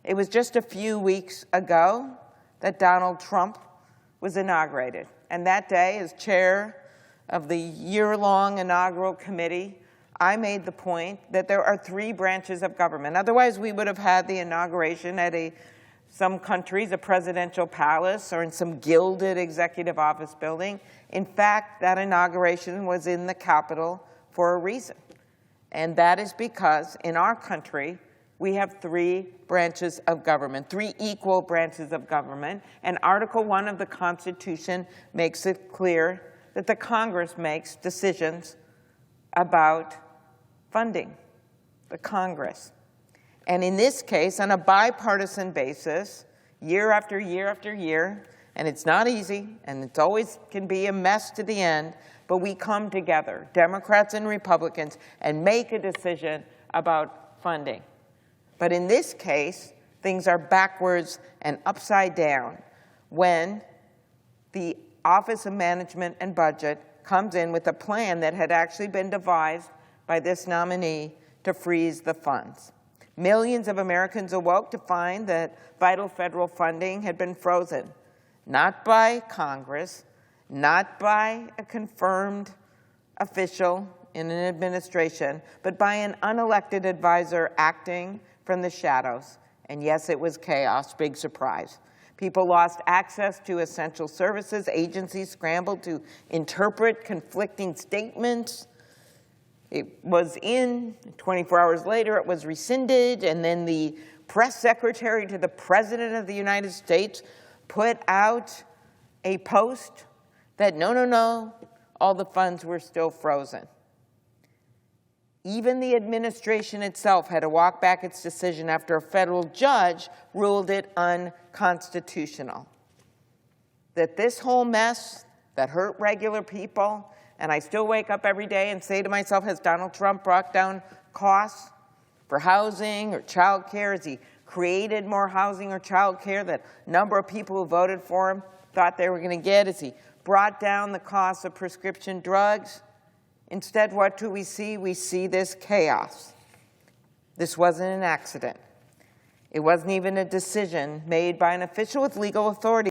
It was just a few weeks ago that Donald Trump was inaugurated. And that day, as chair of the year-long inaugural committee, I made the point that there are 3 branches of government. Otherwise, we would have had the inauguration at some countries, a presidential palace, or in some gilded executive office building. In fact, that inauguration was in the Capitol for a reason. And that is because in our country, we have 3 branches of government, 3 equal branches of government. And Article 1 of the Constitution makes it clear that the Congress makes decisions about funding, the Congress. And in this case, on a bipartisan basis, year after year after year, and it's not easy, and it always can be a mess to the end, but we come together, Democrats and Republicans, and make a decision about funding. But in this case, things are backwards and upside down when the Office of Management and Budget comes in with a plan that had actually been devised by this nominee to freeze the funds. Millions of Americans awoke to find that vital federal funding had been frozen, not by Congress, not by a confirmed official in an administration, but by an unelected advisor acting from the shadows. And yes, it was chaos, big surprise. People lost access to essential services. Agencies scrambled to interpret conflicting statements. It was in, 24 hours later, it was rescinded, and then the press secretary to the President of the United States put out a post that no, all the funds were still frozen. Even the administration itself had to walk back its decision after a federal judge ruled it unconstitutional. That this whole mess that hurt regular people, and I still wake up every day and say to myself, has Donald Trump brought down costs for housing or child care? Has he created more housing or child care that a number of people who voted for him thought they were going to get? Has he brought down the cost of prescription drugs? Instead, what do we see? We see this chaos. This wasn't an accident. It wasn't even a decision made by an official with legal authority.